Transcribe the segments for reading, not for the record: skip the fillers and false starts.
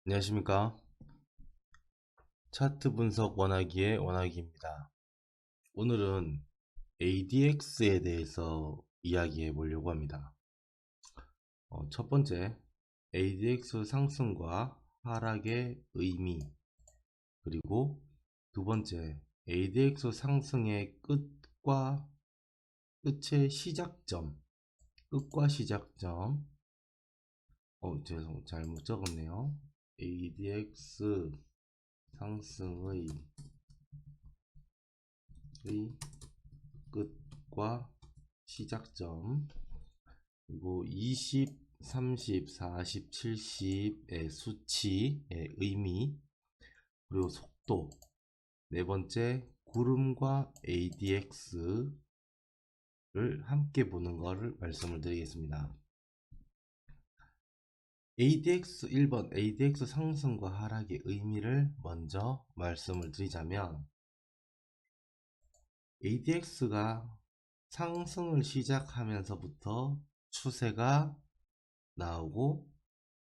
안녕하십니까. 차트 분석 원하기의 원하기입니다. 오늘은 ADX에 대해서 이야기해 보려고 합니다. 첫 번째, ADX 상승과 하락의 의미, 그리고 두 번째, ADX 상승의 끝의 시작점, 끝과 시작점, 잘못 적었네요. ADX 상승의 끝과 시작점, 그리고 20, 30, 40, 70의 수치의 의미, 그리고 속도, 네 번째 구름과 ADX를 함께 보는 것을 말씀을 드리겠습니다. ADX 1번 ADX 상승과 하락의 의미를 먼저 말씀을 드리자면, ADX가 상승을 시작하면서부터 추세가 나오고,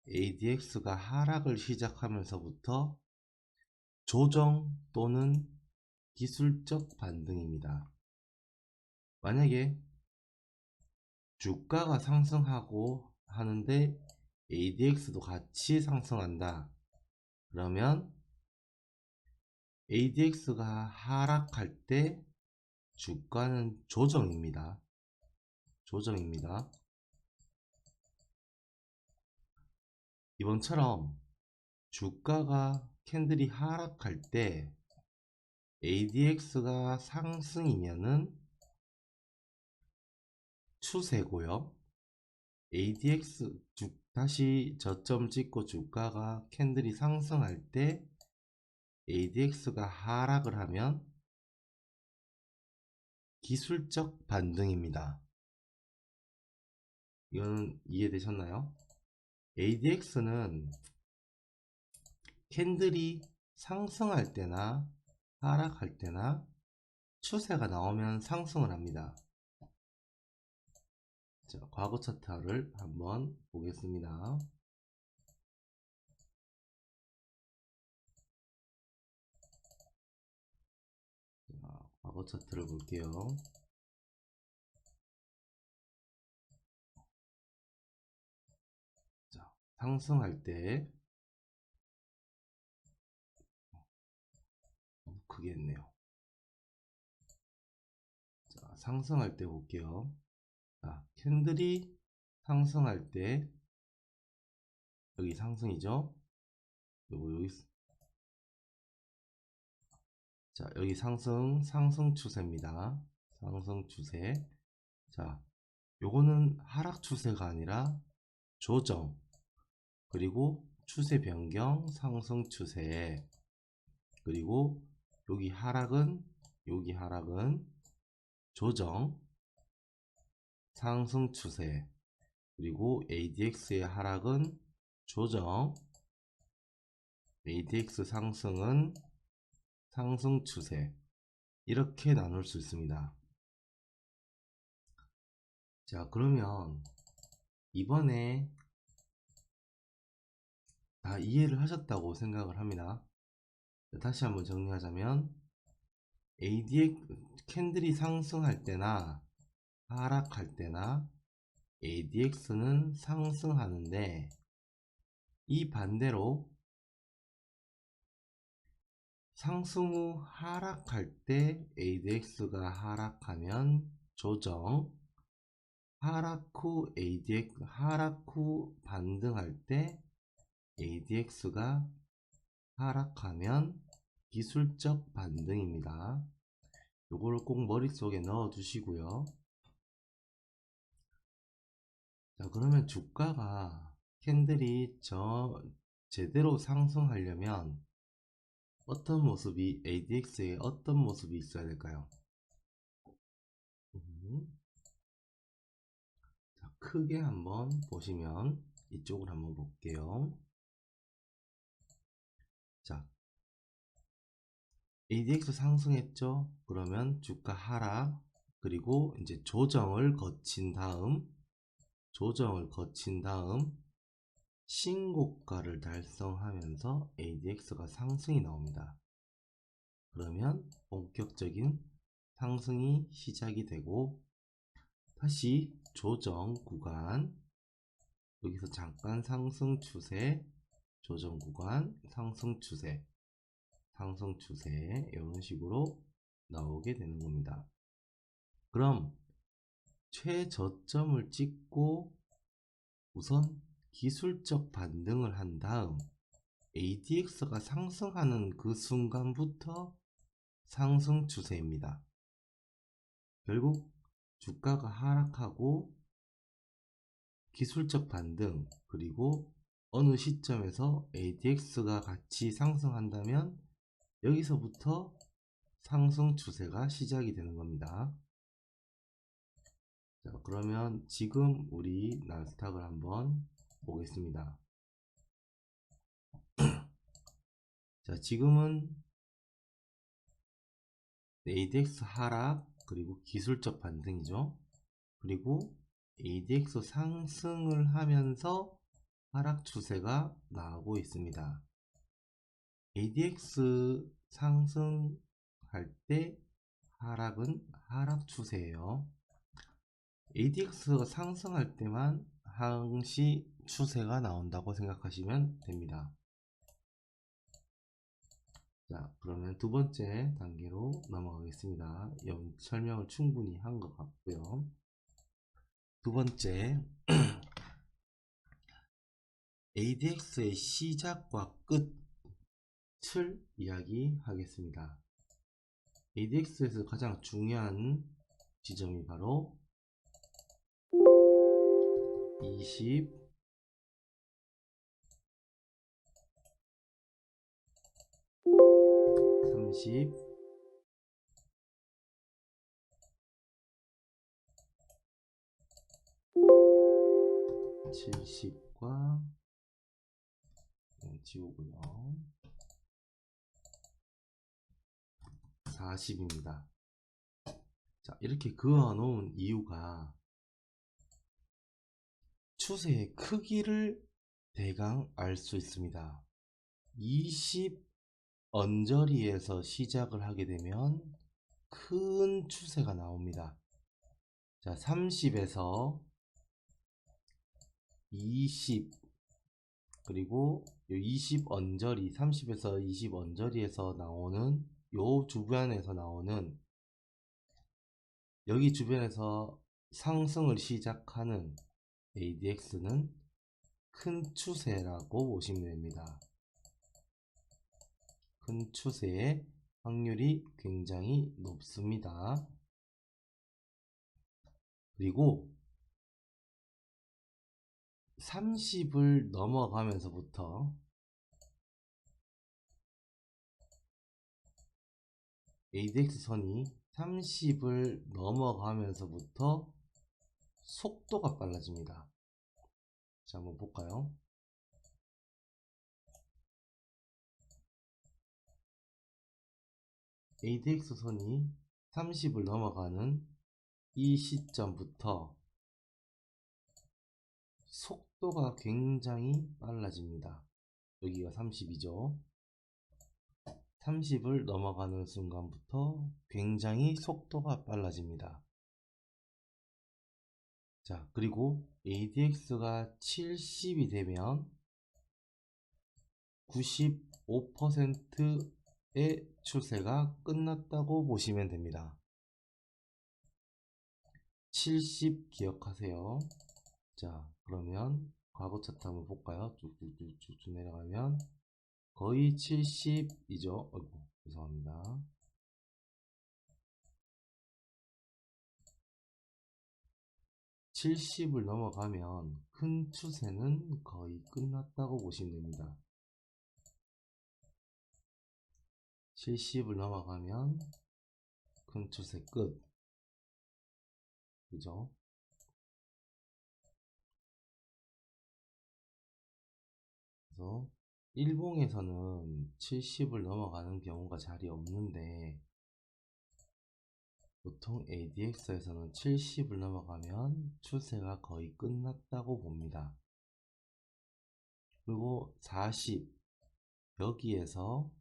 ADX가 하락을 시작하면서부터 조정 또는 기술적 반등입니다. 만약에 주가가 상승하고 하는데 ADX도 같이 상승한다, 그러면 ADX가 하락할 때 주가는 조정입니다. 이번처럼 주가가 캔들이 하락할 때 ADX가 상승이면은 추세고요. ADX 다시 저점 찍고 주가가 캔들이 상승할 때 ADX가 하락을 하면 기술적 반등입니다. 이건 이해되셨나요? ADX는 캔들이 상승할 때나 하락할 때나 추세가 나오면 상승을 합니다. 자, 과거 차트를 한번 보겠습니다. 자, 과거 차트를 볼게요. 자, 상승할 때 너무 크게 했네요. 자, 상승할 때 볼게요. 자, 캔들이 상승할 때 여기 상승이죠. 여기 자, 여기 상승 추세입니다. 상승 추세. 자, 요거는 하락 추세가 아니라 조정, 그리고 추세 변경, 상승 추세, 그리고 여기 하락은 조정, 상승 추세, 그리고 ADX의 하락은 조정, ADX 상승은 상승 추세, 이렇게 나눌 수 있습니다. 자, 그러면 이번에 다 이해를 하셨다고 생각을 합니다. 다시 한번 정리하자면, ADX 캔들이 상승할 때나 하락할 때나 ADX는 상승하는데, 이 반대로 상승 후 하락할 때 ADX가 하락하면 조정, 하락 후 반등할 때 ADX가 하락하면 기술적 반등입니다. 요거를 꼭 머릿속에 넣어 두시고요. 자, 그러면 주가가 캔들이 제대로 상승하려면 어떤 모습이, ADX에 어떤 모습이 있어야 될까요? 자, 크게 한번 보시면, 이쪽을 한번 볼게요. 자, ADX 상승했죠? 그러면 주가 하락, 그리고 이제 조정을 거친 다음 신고가를 달성하면서 ADX가 상승이 나옵니다. 그러면 본격적인 상승이 시작이 되고, 다시 조정 구간, 여기서 잠깐 상승 추세, 조정 구간, 상승 추세, 상승 추세, 이런 식으로 나오게 되는 겁니다. 그럼 최저점을 찍고 우선 기술적 반등을 한 다음 ADX가 상승하는 그 순간부터 상승 추세입니다. 결국 주가가 하락하고 기술적 반등, 그리고 어느 시점에서 ADX가 같이 상승한다면 여기서부터 상승 추세가 시작이 되는 겁니다. 자, 그러면 지금 우리 나스닥을 한번 보겠습니다. 자, 지금은 ADX 하락, 그리고 기술적 반등이죠. 그리고 ADX 상승을 하면서 하락 추세가 나오고 있습니다. ADX 상승할 때 하락은 하락 추세예요. ADX가 상승할 때만 항시 추세가 나온다고 생각하시면 됩니다. 자, 그러면 두 번째 단계로 넘어가겠습니다. 설명을 충분히 한 것 같고요. 두 번째, ADX의 시작과 끝을 이야기하겠습니다. ADX에서 가장 중요한 지점이 바로 20, 30, 70과 지우고요. 40입니다. 자, 이렇게 그어 놓은 이유가 추세의 크기를 대강 알 수 있습니다. 20 언저리에서 시작을 하게 되면 큰 추세가 나옵니다. 자, 30에서 20, 그리고 20 언저리, 30에서 20 언저리에서 나오는 요 주변에서 나오는, 여기 주변에서 상승을 시작하는 ADX는 큰 추세라고 보시면 됩니다. 큰 추세의 확률이 굉장히 높습니다. 그리고 30을 넘어가면서부터 ADX 선이 30을 넘어가면서부터 속도가 빨라집니다. 자, 한번 볼까요? ADX 선이 30을 넘어가는 이 시점부터 속도가 굉장히 빨라집니다. 여기가 30이죠. 30을 넘어가는 순간부터 굉장히 속도가 빨라집니다. 자, 그리고 ADX가 70이 되면 95%의 추세가 끝났다고 보시면 됩니다. 70 기억하세요. 자, 그러면 과거 차트 한번 볼까요? 쭉쭉쭉쭉 내려가면 거의 70이죠. 어이구, 죄송합니다. 70을 넘어가면 큰 추세는 거의 끝났다고 보시면 됩니다. 70을 넘어가면 큰 추세 끝. 그죠? 그래서 일봉에서는 70을 넘어가는 경우가 잘 없는데 보통 ADX에서는 70을 넘어가면 추세가 거의 끝났다고 봅니다. 그리고 40 여기에서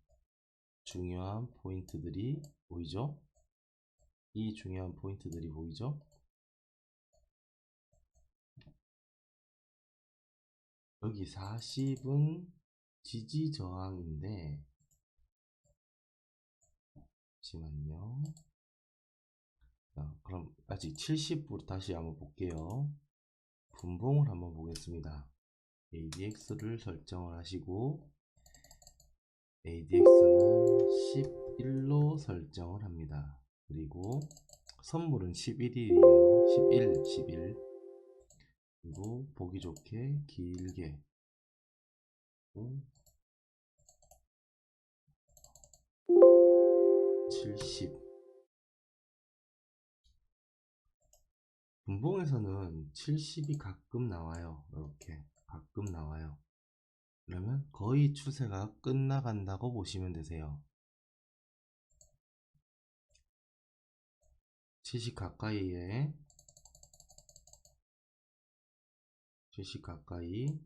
중요한 포인트들이 보이죠? 이 중요한 포인트들이 보이죠? 여기 40은 지지 저항인데, 잠시만요. 자, 그럼 아직 70부터 다시 한번 볼게요. 분봉을 한번 보겠습니다. ADX를 설정을 하시고 ADX는 11로 설정을 합니다. 그리고 선물은 11일이에요. 11. 그리고 보기 좋게 길게 70. 분봉에서는 70이 가끔 나와요. 이렇게 가끔 나와요. 그러면 거의 추세가 끝나간다고 보시면 되세요. 70 가까이에 70 가까이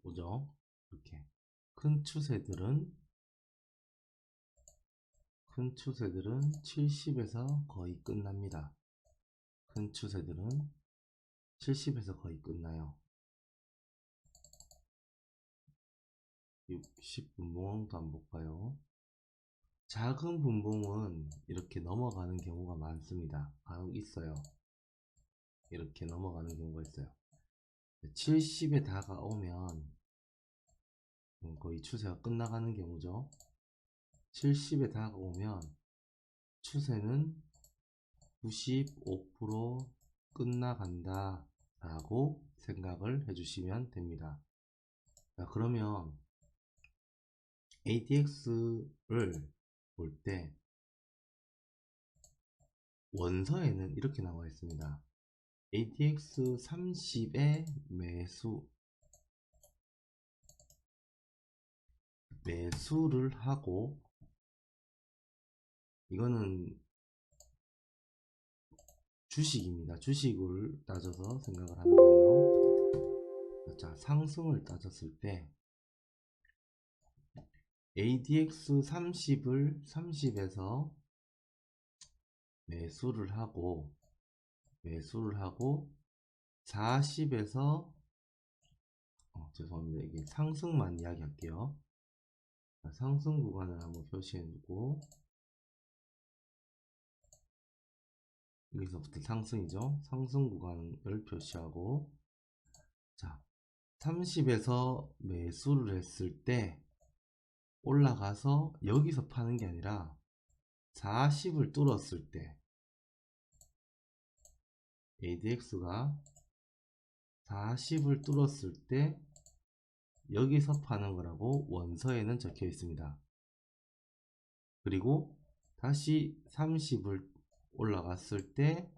오죠. 이렇게 큰 추세들은 70에서 거의 끝납니다. 큰 추세들은 70에서 거의 끝나요. 60 분봉도 한번 볼까요? 작은 분봉은 이렇게 넘어가는 경우가 많습니다. 간혹 있어요. 이렇게 넘어가는 경우가 있어요. 70에 다가오면 거의 추세가 끝나가는 경우죠. 70에 다가오면 추세는 95% 끝나간다 라고 생각을 해주시면 됩니다. 자, 그러면 ADX를 볼 때 원서에는 이렇게 나와 있습니다. ADX 30의 매수를 하고, 이거는 주식입니다. 주식을 따져서 생각을 하는 거예요. 자, 상승을 따졌을 때 ADX 30을 30에서 매수를 하고 40에서 죄송합니다. 이게 상승만 이야기할게요. 상승 구간을 한번 표시해두고, 여기서부터 상승이죠. 상승 구간을 표시하고, 자, 30에서 매수를 했을 때 올라가서 여기서 파는 게 아니라 40을 뚫었을 때, ADX가 40을 뚫었을 때 여기서 파는 거라고 원서에는 적혀 있습니다. 그리고 다시 30을 올라갔을 때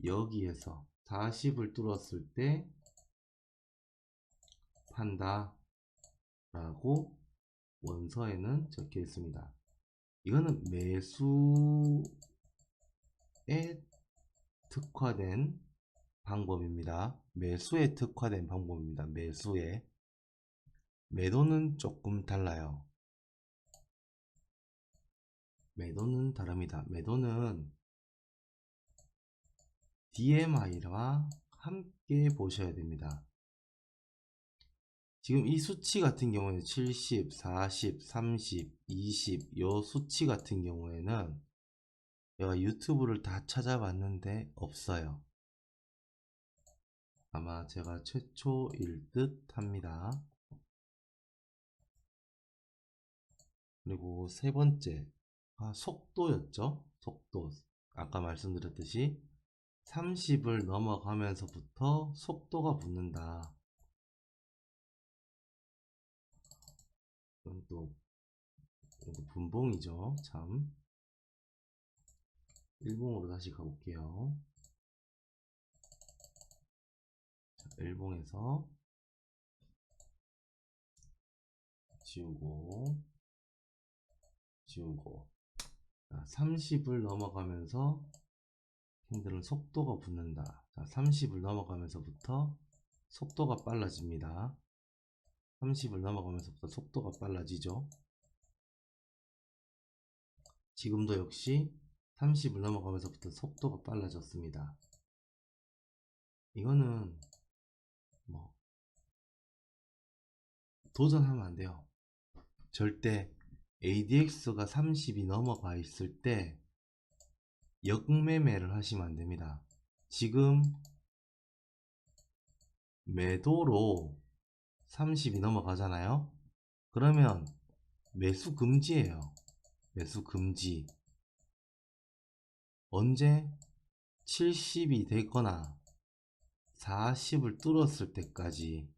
여기에서 40을 뚫었을 때 판다 라고 원서에는 적혀 있습니다. 이거는 매수에 특화된 방법입니다. 매수에 특화된 방법입니다. 매수에. 매도는 조금 달라요. 매도는 다릅니다. 매도는 DMI와 함께 보셔야 됩니다. 지금 이 수치 같은 경우에는 70, 40, 30, 20 요 수치 같은 경우에는 제가 유튜브를 다 찾아봤는데 없어요. 아마 제가 최초일 듯 합니다. 그리고 세 번째, 속도였죠. 속도. 아까 말씀드렸듯이 30을 넘어가면서부터 속도가 붙는다. 이건 또 분봉이죠. 참. 일봉으로 다시 가볼게요. 자, 일봉에서 지우고 자, 30을 넘어가면서 핸들은 속도가 붙는다. 자, 30을 넘어가면서부터 속도가 빨라집니다. 30을 넘어가면서부터 속도가 빨라지죠. 지금도 역시 30을 넘어가면서부터 속도가 빨라졌습니다. 이거는 뭐 도전하면 안 돼요. 절대 ADX가 30이 넘어가 있을 때 역매매를 하시면 안 됩니다. 지금 매도로 30이 넘어가잖아요. 그러면 매수 금지예요. 매수 금지. 언제 70이 되거나 40을 뚫었을 때까지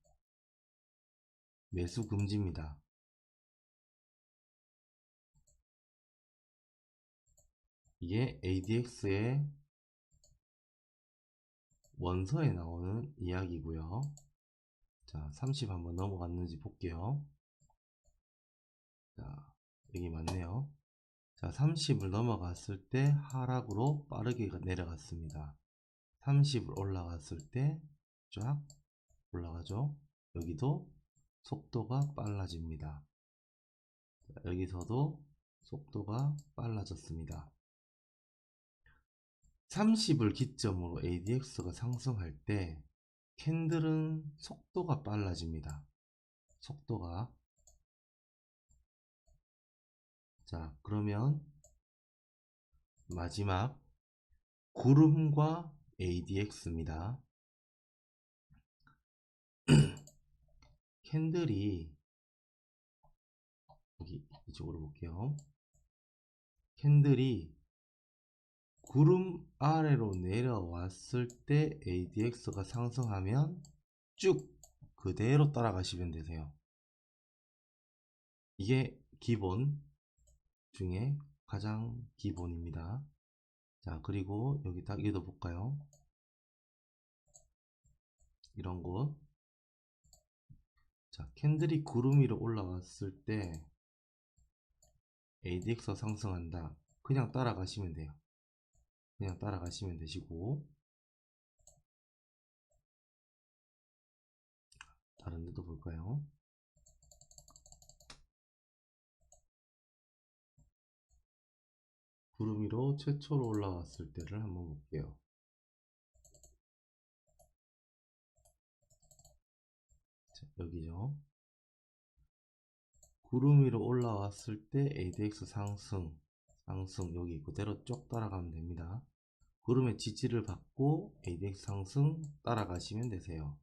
매수 금지입니다. 이게 ADX의 원서에 나오는 이야기고요. 자, 30 한번 넘어갔는지 볼게요. 자, 여기 맞네요. 자, 30을 넘어갔을 때 하락으로 빠르게 내려갔습니다. 30을 올라갔을 때 쫙 올라가죠. 여기도 속도가 빨라집니다. 자, 여기서도 속도가 빨라졌습니다. 30을 기점으로 ADX가 상승할 때 캔들은 속도가 빨라집니다. 속도가. 자, 그러면 마지막 구름과 ADX입니다. 캔들이 여기 이쪽으로 볼게요. 캔들이 구름 아래로 내려왔을 때 ADX가 상승하면 쭉 그대로 따라가시면 되세요. 이게 기본 중에 가장 기본입니다. 자, 그리고 여기 딱 얘도 볼까요? 이런 곳. 자, 캔들이 구름 위로 올라왔을 때 ADX가 상승한다. 그냥 따라가시면 돼요. 그냥 따라가시면 되시고, 다른 데도 볼까요? 구름 위로 최초로 올라왔을 때를 한번 볼게요. 자, 여기죠. 구름 위로 올라왔을 때 ADX 상승 여기 그대로 쭉 따라가면 됩니다. 구름의 지지를 받고 ADX 상승 따라가시면 되세요.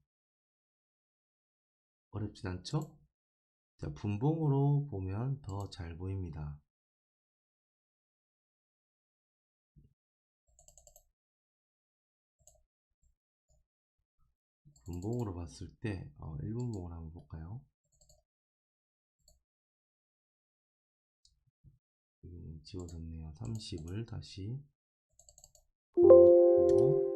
어렵진 않죠? 자, 분봉으로 보면 더 잘 보입니다. 분봉으로 봤을 때 1분봉을 한번 볼까요? 지워졌네요. 30을 다시 넣고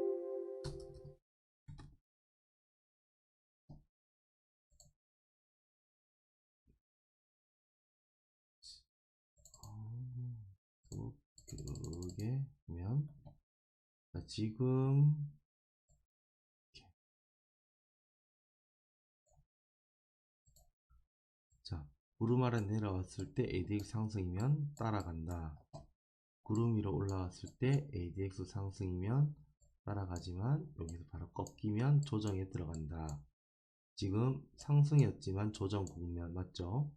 크게 보면, 자, 지금 이렇게. 자, 구름 아래 내려왔을 때 ADX 상승이면 따라간다. 구름 위로 올라왔을 때 ADX 상승이면 따라가지만 여기서 바로 꺾이면 조정에 들어간다. 지금 상승이었지만 조정 국면 맞죠?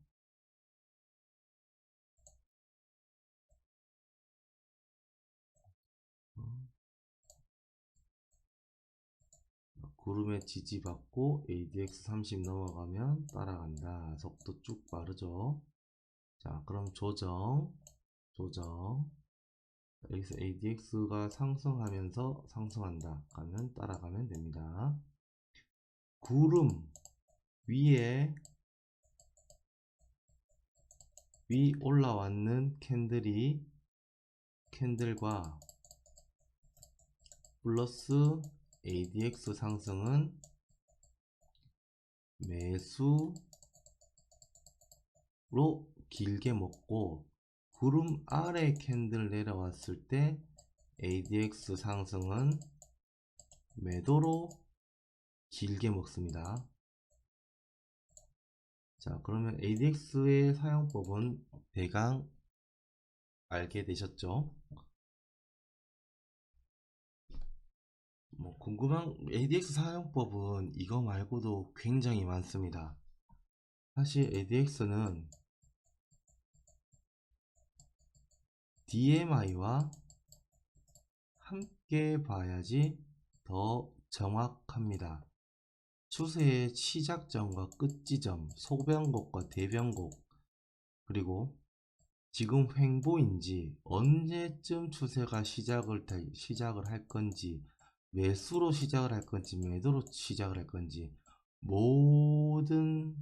구름에 지지받고 ADX 30 넘어가면 따라간다. 속도 쭉 빠르죠. 자, 그럼 조정 여기서 ADX가 상승하면서 상승한다 하면 따라가면 됩니다. 구름 위에 위 올라왔는 캔들과 플러스 ADX 상승은 매수로 길게 먹고, 구름 아래 캔들 내려왔을 때 ADX 상승은 매도로 길게 먹습니다. 자, 그러면 ADX의 사용법은 대강 알게 되셨죠? 뭐 궁금한 ADX 사용법은 이거 말고도 굉장히 많습니다. 사실 ADX는 DMI와 함께 봐야지 더 정확합니다. 추세의 시작점과 끝지점, 소변곡과 대변곡, 그리고 지금 횡보인지 언제쯤 추세가 시작을 할 건지, 매수로 시작을 할 건지 매도로 시작을 할 건지, 모든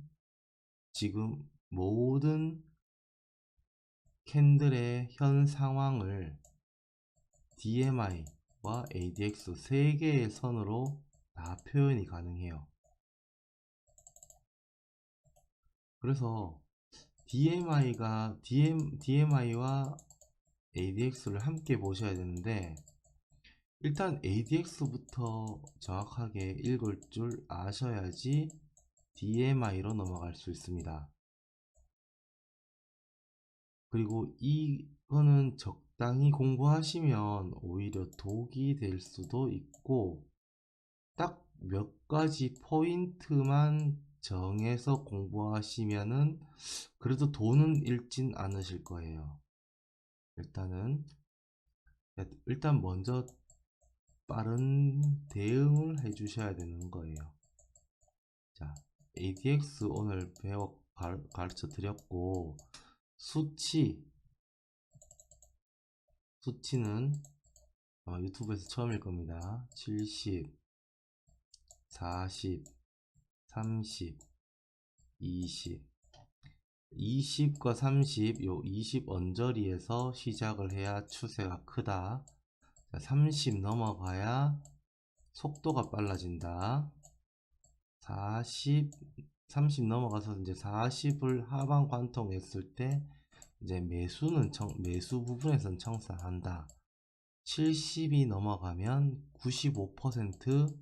지금 모든 캔들의 현 상황을 DMI와 ADX 세 개의 선으로 다 표현이 가능해요. 그래서 DMI와 ADX를 함께 보셔야 되는데, 일단 ADX부터 정확하게 읽을 줄 아셔야지 DMI로 넘어갈 수 있습니다. 그리고 이거는 적당히 공부하시면 오히려 독이 될 수도 있고, 딱 몇 가지 포인트만 정해서 공부하시면은 그래도 돈은 잃진 않으실 거예요. 일단 먼저 빠른 대응을 해 주셔야 되는 거예요. 자, ADX 오늘 가르쳐 드렸고, 수치는 유튜브에서 처음일 겁니다. 70, 40, 30, 20, 20과 30, 요 20 언저리에서 시작을 해야 추세가 크다. 30 넘어가야 속도가 빨라진다. 40, 30 넘어가서 이제 40을 하방 관통했을 때 이제 매수 부분에선 청산한다. 70이 넘어가면 95%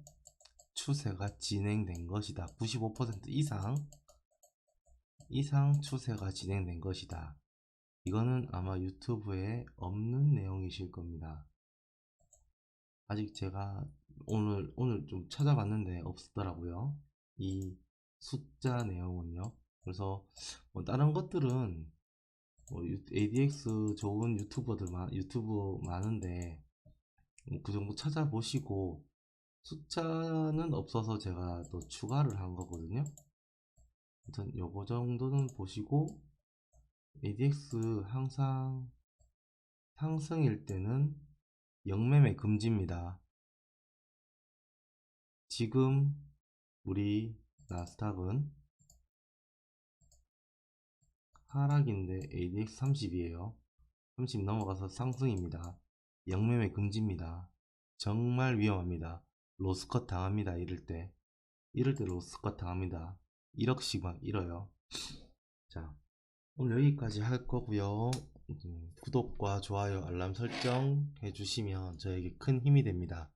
추세가 진행된 것이다. 95% 이상 추세가 진행된 것이다. 이거는 아마 유튜브에 없는 내용이실 겁니다. 아직 제가 오늘 좀 찾아봤는데 없더라고요. 이 숫자 내용은요. 그래서 뭐 다른 것들은 뭐 ADX 좋은 유튜브 많은데 그 정도 찾아보시고, 숫자는 없어서 제가 또 추가를 한 거거든요. 아무튼 요거 정도는 보시고, ADX 항상 상승일 때는 영매매 금지입니다. 지금 우리 나스닥은 하락인데 ADX 30이에요. 30 넘어가서 상승입니다. 영매매 금지입니다. 정말 위험합니다. 로스컷 당합니다. 이럴 때 로스컷 당합니다. 1억씩 막 잃어요. 자, 오늘 여기까지 할 거고요. 구독과 좋아요, 알람 설정 해주시면 저에게 큰 힘이 됩니다.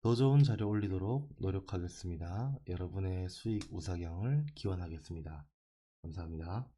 더 좋은 자료 올리도록 노력하겠습니다. 여러분의 수익 우사경을 기원하겠습니다. 감사합니다.